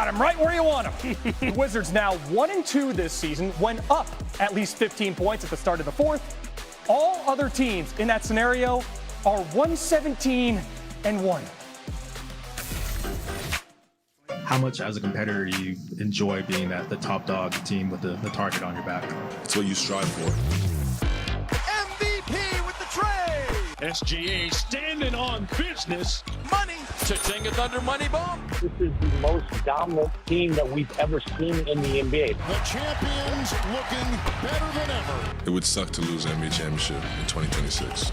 Got him right where you want him. The Wizards now 1-2 this season, went up at least 15 points at the start of the fourth. All other teams in that scenario are 117-1. How much as a competitor do you enjoy being the top dog team with the target on your back? It's what you strive for. MVP with the trade. SGA standing on business. Money. Cha-ching, a Thunder money bomb. This is the most dominant team that we've ever seen in the NBA. The champions looking better than ever. It would suck to lose an NBA championship in 2026.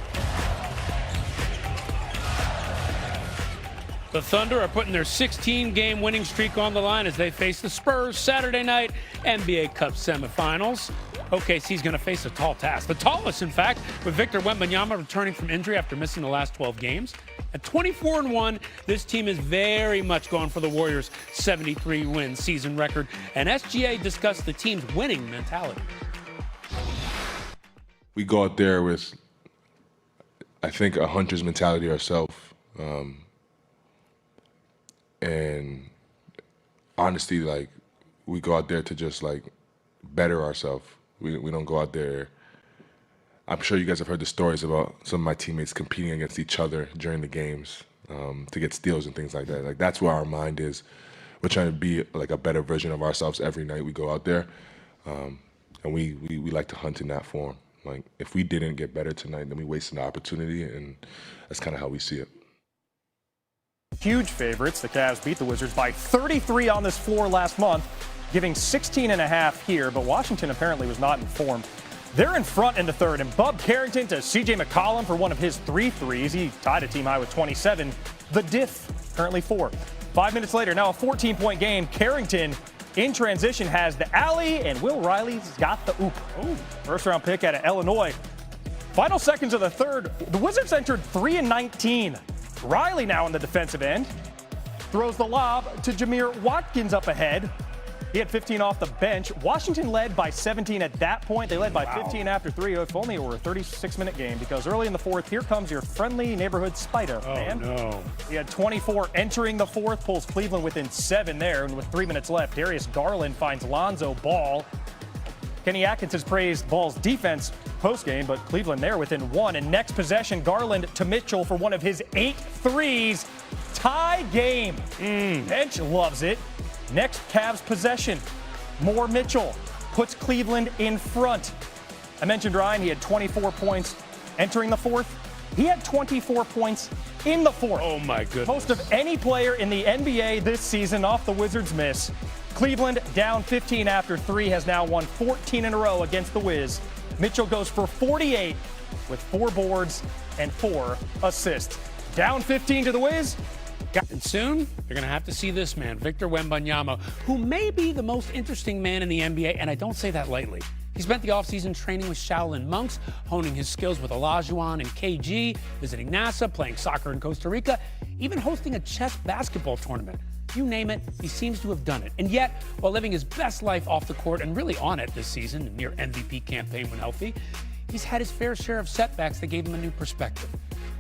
The Thunder are putting their 16-game winning streak on the line as they face the Spurs Saturday night NBA Cup semifinals. OKC's going to face a tall task, the tallest, in fact, with Victor Wembanyama returning from injury after missing the last 12 games. At 24-1, this team is very much going for the Warriors' 73-win season record, and SGA discussed the team's winning mentality. We go out there with, I think, a hunter's mentality ourselves. And honestly, like, we go out there to just, like, better ourselves. We don't go out there. I'm sure you guys have heard the stories about some of my teammates competing against each other during the games to get steals and things like that. Like, that's where our mind is. We're trying to be, like, a better version of ourselves every night we go out there. And we like to hunt in that form. Like, if we didn't get better tonight, then we wasted an opportunity, and that's kind of how we see it. Huge favorites. The Cavs beat the Wizards by 33 on this floor last month, giving 16.5 here, but Washington apparently was not in form. They're in front in the third, and Bub Carrington to C.J. McCollum for one of his 3 threes. He tied a team high with 27. The diff, currently 4. 5 minutes later, now a 14-point game. Carrington in transition has the alley, and Will Riley's got the oop. First-round pick out of Illinois. Final seconds of the third, the Wizards entered 3-19. Riley now on the defensive end. Throws the lob to Jameer Watkins up ahead. He had 15 off the bench. Washington led by 17 at that point. They led by 15 after 3. If only it were a 36-minute game, because early in the fourth, here comes your friendly neighborhood Spider, man. No. He had 24 entering the fourth, pulls Cleveland within 7 there, and with 3 minutes left, Darius Garland finds Lonzo Ball. Kenny Atkins has praised Ball's defense postgame, but Cleveland there within 1. And next possession, Garland to Mitchell for one of his 8 threes. Tie game. Bench loves it. Next Cavs possession, more Mitchell puts Cleveland in front. I mentioned Ryan, he had 24 points entering the fourth. He had 24 points in the fourth. Oh, my goodness. Most of any player in the NBA this season off the Wizards' miss. Cleveland down 15 after 3, has now won 14 in a row against the Wiz. Mitchell goes for 48 with 4 boards and 4 assists. Down 15 to the Wiz. And soon, you're going to have to see this man, Victor Wembanyama, who may be the most interesting man in the NBA, and I don't say that lightly. He spent the offseason training with Shaolin monks, honing his skills with Olajuwon and KG, visiting NASA, playing soccer in Costa Rica, even hosting a chess basketball tournament. You name it, he seems to have done it. And yet, while living his best life off the court and really on it this season, a near MVP campaign when healthy, he's had his fair share of setbacks that gave him a new perspective.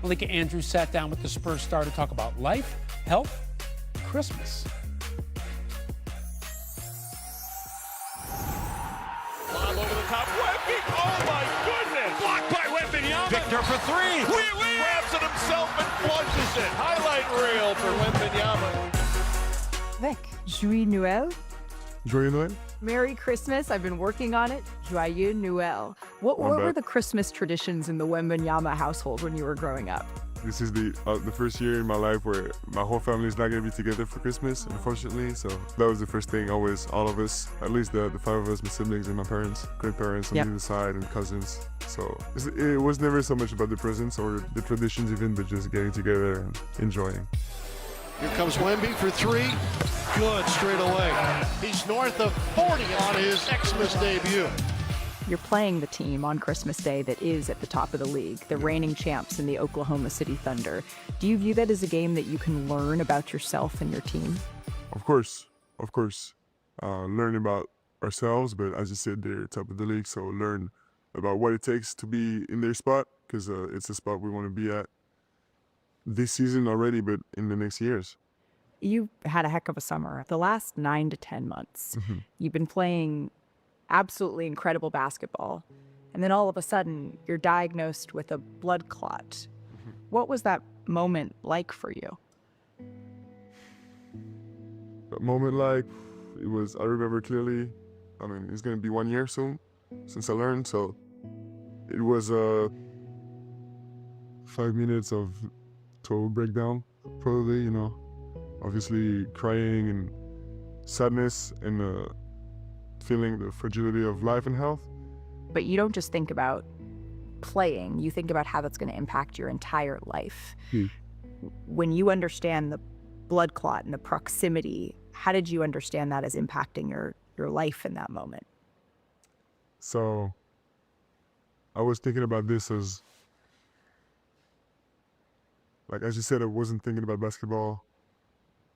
Malika Andrews sat down with the Spurs star to talk about life, health, and Christmas. Lob over the top. Wemby. Oh, my goodness. Blocked by Wembanyama. Victor for 3. Grabs it himself and flushes it. Highlight reel for Wembanyama. Vic, Joyeux Noël. Joyeux Noël. Merry Christmas. I've been working on it. Joyeux Noël. What were the Christmas traditions in the Wembanyama household when you were growing up? This is the first year in my life where my whole family is not going to be together for Christmas, unfortunately. So that was the first thing, always, all of us, at least the 5 of us, my siblings and my parents, grandparents on either side, and cousins. So it was never so much about the presents or the traditions even, but just getting together and enjoying. Here comes Wemby for 3. Good, straight away. He's north of 40 on his Xmas debut. You're playing the team on Christmas Day that is at the top of the league, the reigning champs in the Oklahoma City Thunder. Do you view that as a game that you can learn about yourself and your team? Of course. Learn about ourselves, but as you said, they're top of the league, so learn about what it takes to be in their spot, because it's a spot we want to be at this season already, but in the next years. You had a heck of a summer. The last 9 to 10 months, you've been playing absolutely incredible basketball. And then all of a sudden, you're diagnosed with a blood clot. What was that moment like for you? A moment like, it was, I remember clearly, I mean, it's going to be 1 year soon since I learned, so it was 5 minutes of total breakdown, probably, you know, obviously crying and sadness and feeling the fragility of life and health. But you don't just think about playing, you think about how that's going to impact your entire life. When you understand the blood clot and the proximity, how did you understand that as impacting your life in that moment? So I was thinking about this as, like, as you said, I wasn't thinking about basketball.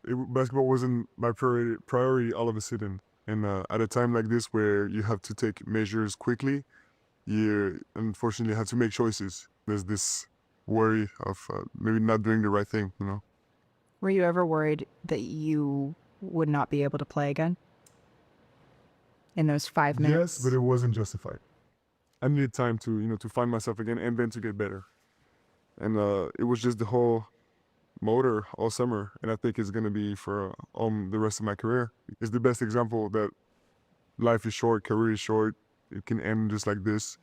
Basketball wasn't my priority all of a sudden. And at a time like this where you have to take measures quickly, you unfortunately have to make choices. There's this worry of maybe not doing the right thing, you know? Were you ever worried that you would not be able to play again in those 5 minutes? Yes, but it wasn't justified. I needed time to, you know, to find myself again and then to get better. And it was just the whole motor all summer, and I think it's going to be for the rest of my career. It's the best example that life is short, career is short, it can end just like this,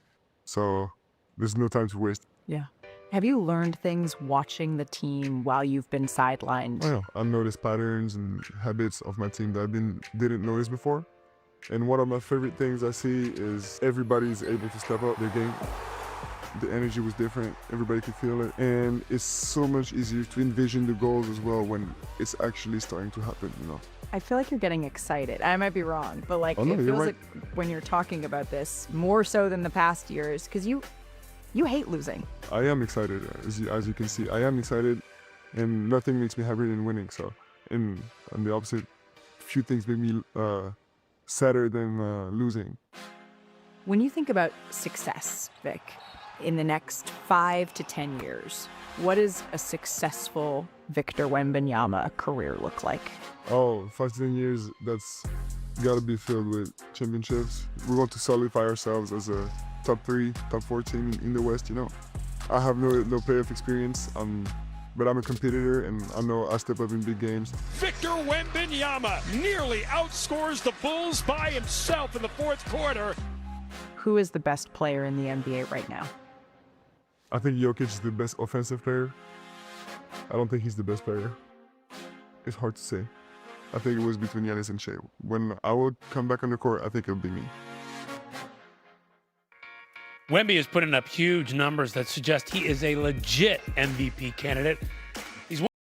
so there's no time to waste. Yeah. Have you learned things watching the team while you've been sidelined? Oh, yeah. I've noticed patterns and habits of my team that I didn't notice before, and one of my favorite things I see is everybody's able to step up their game. The energy was different, everybody could feel it, and it's so much easier to envision the goals as well when it's actually starting to happen, you know. I feel like you're getting excited. I might be wrong, but like, Oh, no, it feels you're right. like when you're talking about this, more so than the past years, because you hate losing. I am excited, as you can see. I am excited, and nothing makes me happier than winning, so, and on the opposite, few things make me sadder than losing. When you think about success, Vic, in the next 5 to 10 years, what does a successful Victor Wembanyama career look like? Oh, 5 to 10 years, that's got to be filled with championships. We want to solidify ourselves as a top 3, top 4 team in the West, you know. I have no playoff experience, but I'm a competitor, and I know I step up in big games. Victor Wembanyama nearly outscores the Bulls by himself in the fourth quarter. Who is the best player in the NBA right now? I think Jokic is the best offensive player. I don't think he's the best player. It's hard to say. I think it was between Giannis and Shai. When I would come back on the court, I think it'll be me. Wemby is putting up huge numbers that suggest he is a legit MVP candidate.